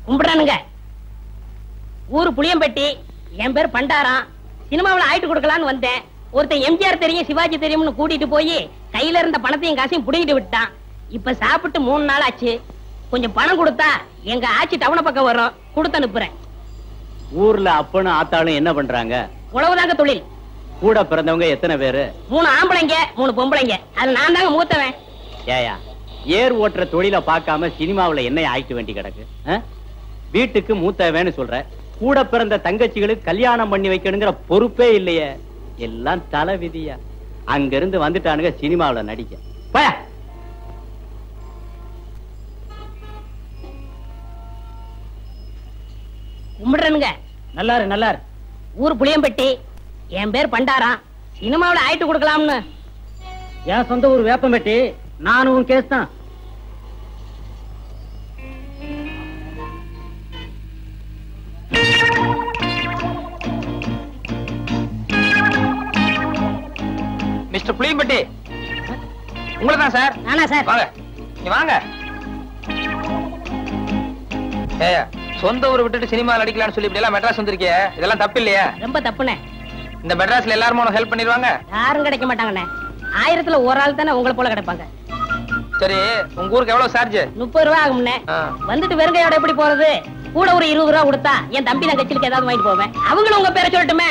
கும்பிடுறானுங்க. ஊரு புளியம்பட்டி, என் பேர் பண்டாரம். சினிமாவில் ஆயிட்டு கொடுக்கலான்னு வந்தேன். ஒருத்தன் எம்ஜிஆர் தெரியும் சிவாஜி தெரியும்னு கூட்டிட்டு போய் கையில இருந்த பணத்தையும் காசையும் புடிங்கிட்டு விட்டான். இப்ப சாப்பிட்டு 3 நாள் ஆச்சு. கொஞ்சம் பணம் கொடுத்தா எங்க ஆட்சி டவுன பக்கம் வரும், கொடுத்து அனுப்புறேன். ஊர்ல அப்பனும் ஆத்தாளும் என்ன பண்றாங்க? உழவுதாங்க தொழில். கூட பிறந்தவங்க எத்தனை பேரு? 3 ஆம்பளைங்க 3 பொம்பளைங்க. அது நான் தாங்க மூத்தவன். ஏயா ஏர் ஓட்டுற தொழில பார்க்காம சினிமாவுல என்ன ஆயிட்டு வேண்டி கிடக்கு? வீட்டுக்கு மூத்தவன்னு சொல்ற, கூட பிறந்த தங்கச்சிகளுக்கு கல்யாணம் பண்ணி வைக்கணுங்கிற பொறுப்பே இல்லையே. எல்லாம் தலை விதியா. அங்க இருந்து வந்துட்டானுங்க சினிமாவுல நடிக்க. போயா. கும்பிடுறனுங்க. நல்லாரு நல்லாரு. ஊர் புளியம்பட்டி, என் பேர் பண்டாரம். சினிமாவில் ஆயிட்டு கொடுக்கலாம்னு. என் சொந்த ஊர் வேப்பம்பட்டி. நானும் உன் கேஸ் தான். மிஸ்டர் புளியம்பட்டி, உங்களை தான் சார். நானா சார்? வாங்க, நீ வாங்க. ஏயா, சொந்த ஊரை விட்டுட்டு சினிமாவில் அடிக்கலாம்னு சொல்லி இப்படி எல்லாம் மெட்ராஸ் வந்திருக்கிய, இதெல்லாம் தப்பு இல்லையா? ரொம்ப தப்புனே. இந்த மெட்ராஸ்ல எல்லாரும் உனக்கு ஹெல்ப் பண்ணிடுவாங்க? யாரும் கிடைக்க மாட்டாங்கண்ணே. 1000ல ஒரு ஆள் தானே உங்களை போல கிடைப்பாங்க. சரி, உங்க ஊருக்கு எவ்வளவு சார்ஜ்? 30 ரூபா ஆகும்ண்ணே. வந்துட்டு வெறுங்கையோட எப்படி போறது? கூட ஒரு 20 ரூபா கொடுத்தா என் தம்பி நான் கட்சிலுக்கு ஏதாவது வாங்கிட்டு போவேன். அவங்களும் உங்க பேரை சொல்லட்டுமே.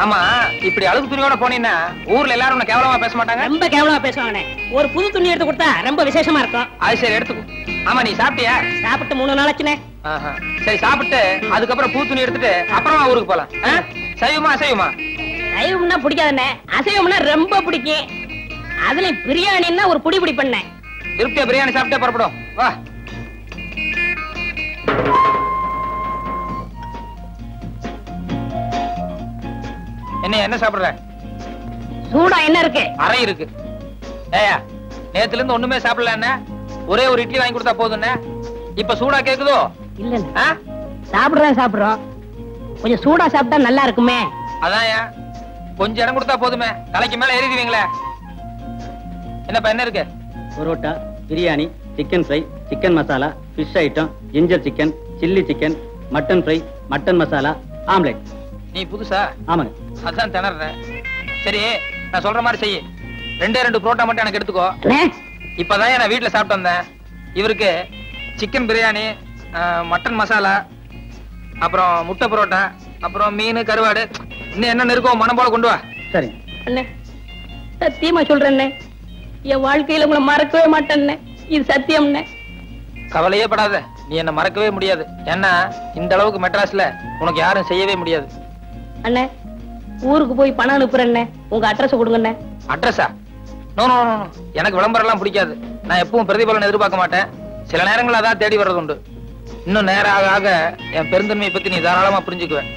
ஆமா, இப்படி அழுகு துணியோட போனீங்கன்னா ஊர்ல எல்லாரும் உன்னை கேவலமா பேச மாட்டாங்க? ரொம்ப கேவலமா பேசுவாங்கண்ணே. ஒரு புது துணி எடுத்து கொடுத்தா ரொம்ப விசேஷமா இருக்கும். அது சரி, எடுத்துக்கோ. ஆமா, நீ சாப்பிட்டியா? சாப்பிட்டு 3 நாள் ஆச்சுனே. சரி, சாப்பிட்டு அதுக்கப்புறம் பூ துணி எடுத்துட்டு அப்புறமா ஊருக்கு போலாம். சைவமா அசைவமா? சைவம்னா பிடிக்காதுண்ணே, அசைவம்னா ரொம்ப பிடிக்கும். அதுல பிரியாணின்னா ஒரு புடி புடி பண்ணேன். திருப்தியா பிரியாணி சாப்பிட்டே புறப்படும். வா. என்ன சாப்பிடுற? சூடா என்ன இருக்கு? அறை இருக்கு. ஏயா, நேத்துல இருந்து ஒண்ணுமே சாப்பிடல. என்ன ஒரே ஒரு இட்லி வாங்கி கொடுத்தா போதும். இப்ப சூடா கேக்குதோ? இல்ல, சாப்பிடுறோம். கொஞ்சம் சூடா சாப்பிட்டா நல்லா இருக்குமே. அதான் கொஞ்சம் இடம் கொடுத்தா போதுமே, தலைக்கு மேல ஏறிடுவீங்களே. என்னப்பா என்ன இருக்கு? Parotta, biryani, chicken fry, chicken masala, fish item, ginger chicken, chilli chicken, mutton fry, mutton masala, omelette. நீ புதுசா? ஆமாங்க. அதான் திணறேன். சரி, நான் சொல்ற மாதிரி செய்ய. 2 புரோட்டா மட்டும் எனக்கு எடுத்துக்கோ. இப்பதான் நான் வீட்டுல சாப்பிட்டு வந்தேன். இவருக்கு சிக்கன் பிரியாணி, மட்டன் மசாலா, அப்புறம் முட்டை பரோட்டா, அப்புறம் மீன், கருவாடு, இன்னும் என்ன இருக்கோ மனம் போல கொண்டு வா. சரி அண்ணே, சத்தியமா சொல்றேன், என் வாழ்க்கையில உங்களை மறக்கவே மாட்டேன். இது சத்தியம்ண்ணே. கவலையே படாத, நீ என்ன மறக்கவே முடியாது. ஏன்னா இந்த அளவுக்கு மெட்ராஸ்ல உனக்கு யாரும் செய்யவே முடியாது. அண்ணே, ஊருக்கு போய் பணம் அனுப்புறேன். உங்க அட்ரஸ் கொடுங்கண்ணே. அட்ரஸா? நோ நோ நோ, எனக்கு விளம்பரம் எல்லாம் பிடிக்காது. நான் எப்பவும் பிரதிபலன் எதிர்பார்க்க மாட்டேன். சில நேரங்கள் அதான் தேடி வர்றது உண்டு. இன்னும் நேரம் ஆக ஆக என் பெருந்தன்மையை பத்தி நீ தாராளமா புரிஞ்சுக்குவேன்.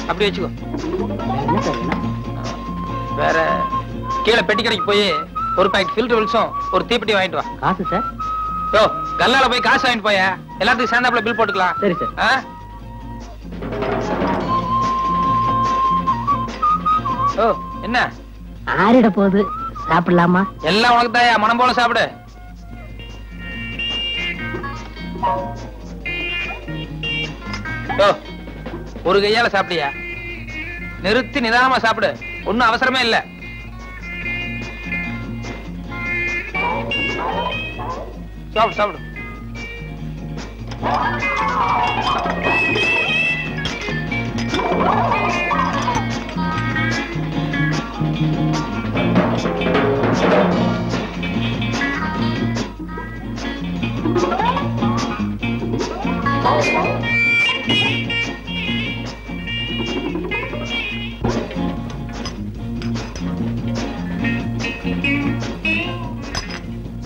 அப்படி வச்சுக்கோ. வேற கீழே பெட்டி கடைக்கு போய் ஒரு பாக்கெட் ஃபில்டர் வில்ஸும் ஒரு தீப்பெட்டி வாங்கிட்டு வா. காசு சார்? யோ, கல்லால போய் காசு வாங்கிட்டு போய, எல்லாத்துக்கும் சேர்ந்தாப்புல பில் போட்டுக்கலாம். சரி சார். ஓ, என்ன ஆறிட போகுது, சாப்பிடலாமா? எல்லாம் உனக்கு தாயா, மனம் போல சாப்பிடு. ஒரு கையால சாப்பிடியா? நிறுத்தி நிதானமா சாப்பிடு, ஒன்னும் அவசரமே இல்ல. சாப்பிடு சாப்பிடு.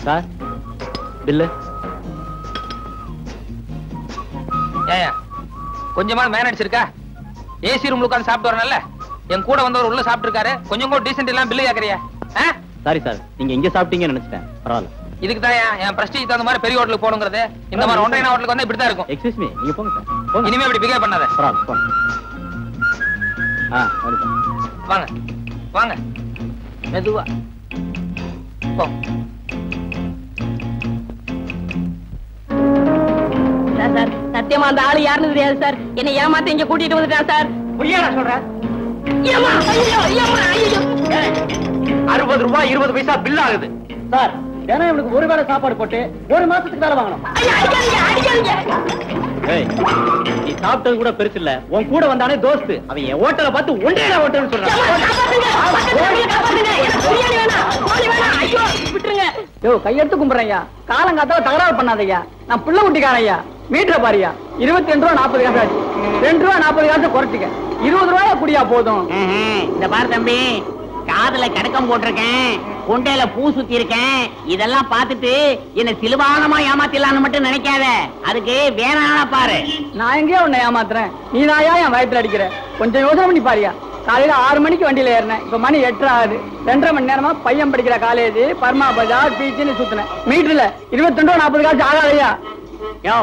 Sir, bill. ஏயா, கொஞ்சமா மேனேஜ் இருக்கா? ஏசி ரூம்ல உட்கார்ந்து சாப்பிட்டு வரணும்ல. என் கூட வந்தவர் உள்ள சாப்பிட்டு இருக்காரு, கொஞ்சம் கூட டீசென்ட் எல்லாம் பில்லு கேக்குறியா? சாரி சார், நீங்க இங்க சாப்பிட்டீங்கன்னு நினைச்சிட்டேன். பரவாயில்ல. இதுக்கு தான் என் பிரஸ்டீஜ் தகுந்த மாதிரி பெரிய ஹோட்டலுக்கு போகணுங்கிறது. இந்த மாதிரி ஒன்றைய ஹோட்டலுக்கு வந்து இப்படிதான் இருக்கும். எக்ஸ்கியூஸ் மீ, நீங்க போங்க சார். இனிமே இப்படி பிகேவ் பண்ணாத. வாங்க வாங்க மெதுவா போ. சார் சத்தியமா அந்த ஆளு யாருன்னு தெரியாது சார். என்னை ஏமாத்த இங்க கூட்டிட்டு வந்துட்டான் சார். புரியாதா சொல்றேன்? 60 ரூபாய் 20 பைசா பில் ஆகுது சார். ஏன்னா இவனுக்கு ஒரு வேளை சாப்பாடு போட்டு ஒரு மாசத்துக்கு வேலை வாங்கணும். நீ சாப்பிட்டது கூட பெருசு இல்ல, உன் கூட வந்தானே தோஸ்து, அவன் என் ஹோட்டலை பார்த்து ஒன்றே ஹோட்டல்னு சொல்றான். கையெடுத்து கும்பிடுறையா, காலங்காத்தால தகராறு பண்ணாதையா. நான் பிள்ளை குட்டிக்காரையா, மீட்டரை பாரியா. 22 ரூபா 40 காசு ஆச்சு. 2 ரூபா 40 காசு குறைச்சிக்க. 20 ரூபாயா குடியா போதும். இந்த பாரு தம்பி, காதுல கடக்கம் போட்டிருக்கேன், கொண்டையில பூ சுத்தி இருக்கேன். இதெல்லாம் பார்த்துட்டு என்ன சிலுவானமா ஏமாத்திடலான்னு மட்டும் நினைக்காத. அதுக்கு வேற ஆளா பாரு. நான் எங்கேயா உன்னை ஏமாத்துறேன்? நீ நாயா என் வயத்துல அடிக்கிற? கொஞ்சம் யோசனை பண்ணி பாரியா. காலையில 6 மணிக்கு வண்டியில ஏறினேன், இப்ப மணி 8 ஆகுது. 2.5 மணி நேரமா பையன் படிக்கிற காலேஜ், பர்மா பஜார், பீச்சுன்னு சுத்தினேன். மீட்டர்ல 22 ரூபா 40 காசு ஆகாதையா. யோ,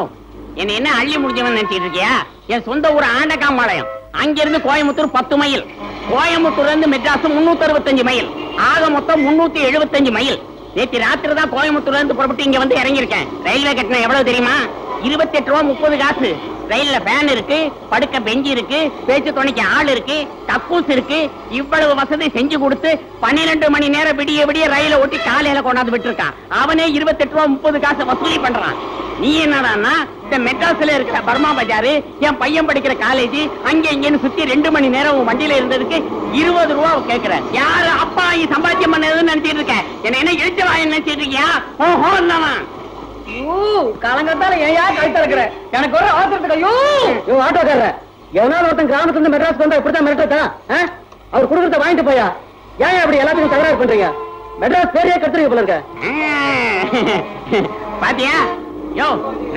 என்ன அள்ளி முடிஞ்சவன் நினைச்சிட்டு இருக்கியா? என் சொந்த ஊர் ஆண்டகாம்பாளையம். அங்கிருந்து கோயம்புத்தூர் 10 மைல். கோயம்புத்தூர்ல இருந்து மெட்ராஸ் 365 மைல். ஆக மொத்தம் 375 மைல். நேற்று ராத்திரி தான் கோயம்புத்தூர்ல இருந்து புறப்பட்டு இங்க வந்து இறங்கியிருக்கேன். ரயில்வே கட்டணம் எவ்வளவு தெரியுமா? 28 ரூபா 30 காசு. ரயில்ல ஃபேன் இருக்கு, படுக்க பெஞ்சு இருக்கு, பேச்சு துணைக்கு ஆள் இருக்கு, கக்கூஸ் இருக்கு. இவ்வளவு வசதி செஞ்சு கொடுத்து 12 மணி நேரம் விடிய விடிய ரயில ஓட்டி காலையில கொண்டாந்து விட்டுருக்கான். அவனே 28 ரூபா 30 காசு வசூலி பண்றான். நீ என்னடான்னா இந்த மெட்ராஸ்ல இருக்கிற பர்மா பஜாரு, என் பையன் படிக்கிற காலேஜ், அங்க இங்கன்னு சுத்தி 2 மணி நேரம் உன் வண்டியில இருந்ததுக்கு 20 ரூபா கேட்கிற. யாரு அப்பா சம்பாத்தியம் பண்ணதுன்னு நினைச்சிட்டு இருக்க? என்ன எழுச்ச வாய நினைச்சிட்டு இருக்கியா? ஓஹோ இல்லவன் காலங்கத்தால ஏயா கழுத்த இருக்கிற? எனக்கு ஒரு அவசரத்துக்கு. ஐயோ ஆட்டோக்காரர, எவனாவது ஒருத்தன் கிராமத்துல இருந்து மெட்ராஸ் வந்தா இப்படித்தான் மிரட்டா? அவர் குடும்பத்தை வாங்கிட்டு போயா? ஏன் அப்படி எல்லாத்தையும் தகராறு பண்றீங்க? மெட்ராஸ் பேரையே கட்டுறீங்க போல இருக்க. பாத்தியா? யோ,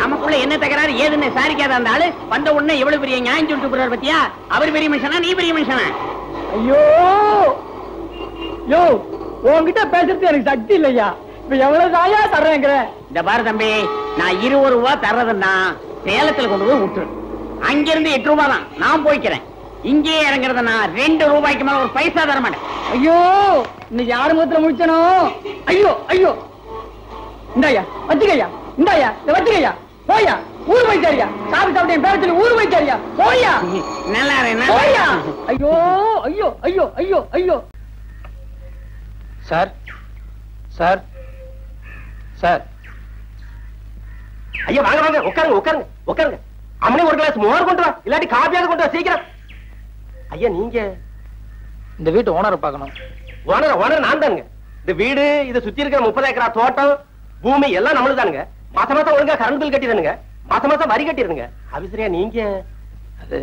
நமக்குள்ள என்ன தகராறு ஏதுன்னு சாரிக்காத அந்த ஆளு வந்த உடனே எவ்வளவு பெரிய நியாயம் சொல்லிட்டு போறாரு பத்தியா? அவர் பெரிய மனுஷனா, நீ பெரிய மனுஷனா? ஐயோ யோ, உன்கிட்ட பேசுறது எனக்கு சக்தி இல்லையா. இப்ப எவ்வளவு தாயா தர்றேங்கிற? இந்த பாரு தம்பி, நான் 20 ரூபா தர்றதுன்னா சேலத்துல கொண்டு போய் விட்டுரு. அங்கிருந்து 8 ரூபா தான் நான் போய்க்கிறேன். இங்கே இறங்குறதுனா 2 ரூபாய்க்கு மேல ஒரு பைசா தர மாட்டேன். ஐயோ, இன்னைக்கு யாரு முகத்துல முடிச்சனோ? ஐயோ ஐயோ, இந்தாயா வச்சுக்கையா, இந்தாயா வச்சுக்கையா, போயா ஊர் வைச்சாரியா. சாப்பிட்டு என் பேர சொல்லி ஊர் வைச்சாரியா, போயா. நல்லா போயா. ஐயோ ஐயோ ஐயோ ஐயோ ஐயோ. Sir sir sir. ஐயா வாங்க வாங்க, உட்காருங்க உட்காருங்க உட்காருங்க. அம்மனே ஒரு கிளாஸ் மோர் கொண்டு வா, இல்லாட்டி காப்பியாவது கொண்டு வா சீக்கிரம். ஐயா நீங்க இந்த வீட்டு ஓனரை பார்க்கணும். ஓனர் நான் தானுங்க. இந்த வீடு, இது சுத்தி இருக்கிற 30 ஏக்கரா தோட்டம், பூமி எல்லாம் நம்மளுக்கு தானுங்க. மாசம் மாசம் ஒழுங்கா கரண்ட் பில் கட்டிடுங்க, மாசம் மாசம் வரி கட்டிடுங்க. ஆபீசரியா நீங்க? அது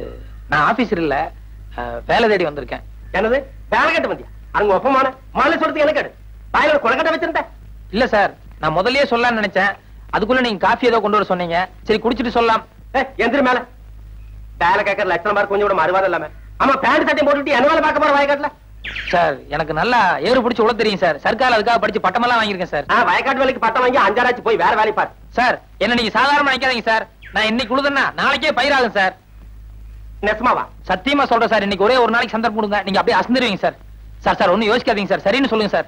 நான் ஆபீசர் இல்ல, வேலை தேடி வந்திருக்கேன். என்னது வேலை கட்டு வந்தியா? அங்க ஒப்பமான மாலை சொல்றதுக்கு எனக்கு வாயில கொலக்கட்டை வச்சிருந்தேன். இல்ல சார், நான் முதல்லயே சொல்லலாம்னு நினைச்சேன். அதுக்குள்ள நீங்க காஃபி ஏதோ கொண்டு வர சொன்னீங்க. சரி குடிச்சிட்டு சொல்லலாம். எந்திரி மேல. வேலை கேட்கற லட்சணம் பாரு, கொஞ்சம் கூட மறுவாதம் இல்லாம. ஆமா, பேண்ட் சட்டையும் போட்டுட்டு என்ன வேலை பார்க்க போற வயக்காட்டுல? சார் எனக்கு நல்லா ஏறு பிடிச்சு உள்ள தெரியும் சார். சர்க்கார் அதுக்காக படிச்சு பட்டமெல்லாம் வாங்கியிருக்கேன் சார். வயக்காட்டு வேலைக்கு பட்டம் வாங்கி 5 ஆச்சு, போய் வேற வேலை பாரு. சார் என்ன நீங்க சாதாரணமா நினைக்காதீங்க சார். நான் இன்னைக்கு உழுதுன்னா நாளைக்கே பயிராகும் சார். நெசமாவா? சத்தியமா சொல்றேன் சார். இன்னைக்கு ஒரே ஒரு நாளைக்கு சந்தர்ப்பம் கொடுங்க, நீங்க அப்படியே அசந்துருவீங்க சார். சார் சார் ஒன்னும் யோசிக்காதீங்க சார், சரின்னு சொல்லுங்க சார்.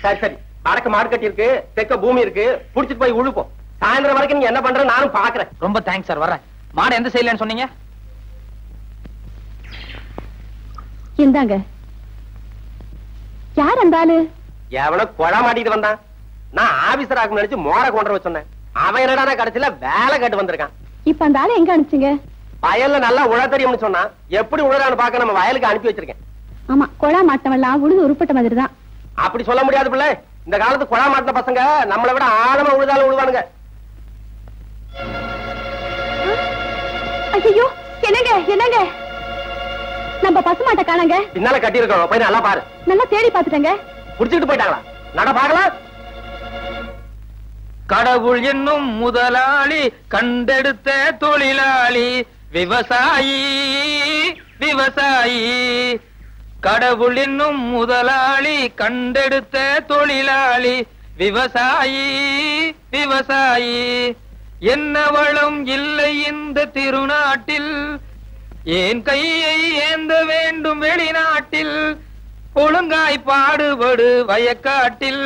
சரி சரி, வடக்கு மாடு கட்டி இருக்கு, தெக்க பூமி இருக்கு, புடிச்சிட்டு போய் உழுப்போம். சாயந்தரம் வரைக்கும் நீங்க என்ன பண்ற நானும் பாக்குறேன். ரொம்ப தேங்க்ஸ் சார், வரேன். மாடு எந்த சைடுலன்னு சொன்னீங்க? இந்தாங்க. யார் அந்த ஆளு? எவனோ கொழா மாட்டிட்டு வந்தான். நான் ஆபீசர் ஆகும் நினைச்சு மோர கொண்டு வர சொன்னேன். அவன் என்னடா கடைசியில வேலை கேட்டு வந்திருக்கான். இப்ப அந்த ஆளு எங்க அனுப்பிச்சீங்க? வயல்ல நல்லா உழ தெரியும்னு சொன்னா, எப்படி உழறான்னு பாக்க நம்ம வயலுக்கு அனுப்பி வச்சிருக்கேன். ஆமா, கொழா மாட்டவெல்லாம் உழுது உருப்பட்ட மாதிரி தான். அப்படி சொல்ல முடியாது பிள்ளை. இந்த காலத்து கொழா மாட்டின பசங்க நம்மளை விட ஆழமா உழுதாலும் உழுவானுங்க. ஐயோ, என்னங்க என்னங்க, நம்ம பசுமாட்ட காணங்க. பின்னால கட்டி இருக்கோம், போய் நல்லா பாரு. நல்லா தேடி பாத்துட்டேங்க. புடிச்சுட்டு போயிட்டாங்களா? நட பாக்கலாம். கடவுள் என்னும் முதலாளி, கண்டெடுத்த தொழிலாளி, விவசாயி விவசாயி. கடவுள் என்னும் முதலாளி, கண்டெடுத்த தொழிலாளி, விவசாயி விவசாயி என்ன வளம் இல்லை இந்த திருநாட்டில், ஏன் கையை ஏந்த வேண்டும் வெளிநாட்டில், ஒழுங்காய் பாடுபடு வயக்காட்டில்,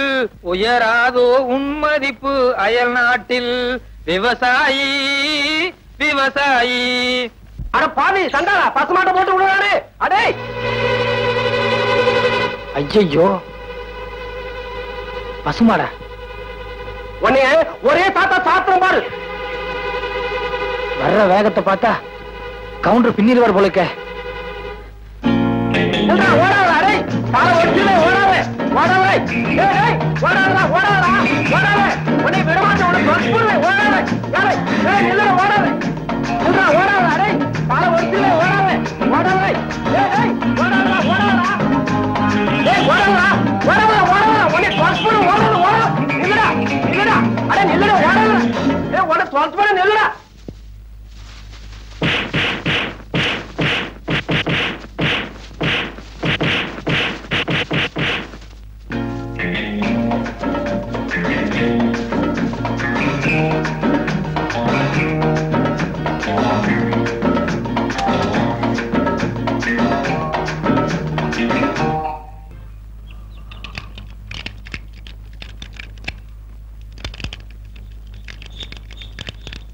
உயராதோ உன்மதிப்பு அயல் நாட்டில். விவசாயி விவசாயி. அட பாவி சண்டாளா, பசுமாட்டை போட்டு விடுவாரு. அடே ஐயோ பசுமாடா, உன்னைய ஒரே தாத்தா சாத்திரம் பாரு. வர்ற வேகத்தை பார்த்தா கவுண்டர் பின்னிடுவார் போலுக்க. ஓடாத அடே, காலை ஒடிச்சுல ஓடாத ஓடாத. ஏய் ஓடாதடா ஓடாதடா ஓடாத. உன்னை விடமாட்டேன், உன்னை கொல்லுவேன். ஓடாத ஏய் ஏய் நில்லுடா, ஓடாத நில்லுடா, ஓடாத அடே, காலை ஒடிச்சுல ஓடாத ஓடாத. ஏய் ஓடாதடா ஓடாதடா. ஏய் ஓடாதடா ஓடாத ஓடாத. உன்னை கொல்லுவேன். ஓடாத ஓடாத. நில்லுடா நில்லுடா அடே, நில்லுடா ஓடாத. ஏய் உன்னை கொல்லுவேன், நில்லுடா.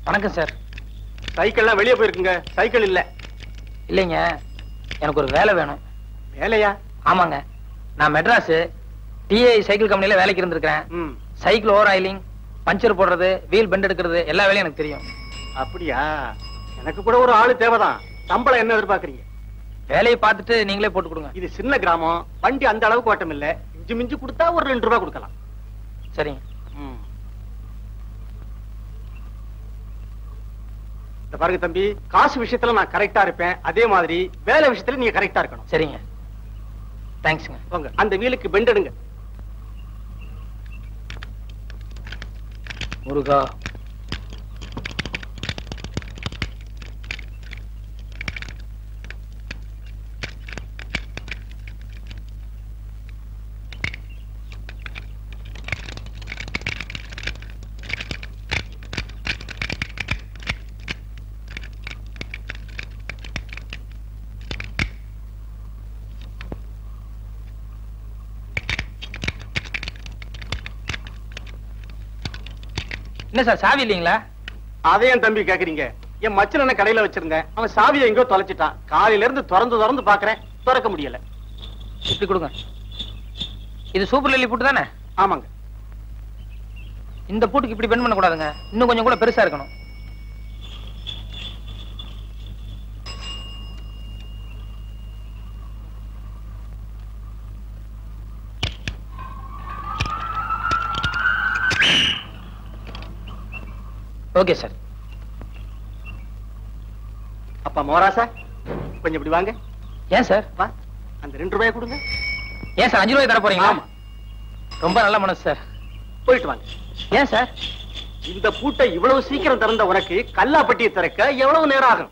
வணக்கம் சார். சைக்கிள்லாம் வெளியே போயிருக்குங்க, சைக்கிள் இல்ல. இல்லைங்க, எனக்கு ஒரு வேலை வேணும். வேலையா? ஆமாங்க, நான் மெட்ராஸ் டிஐ சைக்கிள் கம்பெனில வேலைக்கு இருந்திருக்கேன். சைக்கிள் ஓவர் ஆயிலிங், பஞ்சர் போடுறது, வீல் பெண்ட் எடுக்கிறது எல்லா வேலையும் எனக்கு தெரியும். அப்படியா? எனக்கு கூட ஒரு ஆளு தேவைதான். சம்பளம் என்ன எதிர்பார்க்கறீங்க? வேலையை பார்த்துட்டு நீங்களே போட்டு கொடுங்க. இது சின்ன கிராமம், வண்டி அந்த அளவுக்கு ஓட்டம் இல்ல. மிஞ்சி மிஞ்சி கொடுத்தா ஒரு 2 ரூபாய் கொடுக்கலாம். சரிங்க. பாருங்க தம்பி, காசு விஷயத்துல நான் கரெக்டா இருப்பேன், அதே மாதிரி வேலை விஷயத்துல நீங்க கரெக்டா இருக்கணும். சரிங்க, தேங்க்ஸ்ங்க. போங்க, அந்த வீலுக்கு பெண்ட் எடுங்க. முருகா. என்ன சார், சாவி இல்லீங்களா? அதே என் தம்பி கேக்குறீங்க? என் மச்சன் என்ன கடையில வச்சிருந்தேன், அவன் சாவியை எங்கோ தொலைச்சிட்டான். காலையில இருந்து திறந்து பாக்குறேன், திறக்க முடியல. இப்படி கொடுங்க. இது சூப்பர் லில்லி பூட்டு தானே? ஆமாங்க. இந்த பூட்டுக்கு இப்படி பெண்ட் பண்ண கூடாதுங்க, இன்னும் கொஞ்சம் கூட பெருசா இருக்கணும். Okay sir. அப்பா மோராசா, கொஞ்சம் இப்படி வாங்க. ஏன் சார்? வா, அந்த 2 ரூபாய் கொடுங்க. ஏன் சார் 5 ரூபாய் தர போறீங்களா? ஆமா. ரொம்ப நல்ல மனசு சார். போயிட்டு வாங்க. ஏன் சார்? இந்த பூட்டை இவ்வளவு சீக்கிரம் திறந்த உனக்கு கல்லாப்பட்டியை திறக்க எவ்வளவு நேரம் ஆகும்?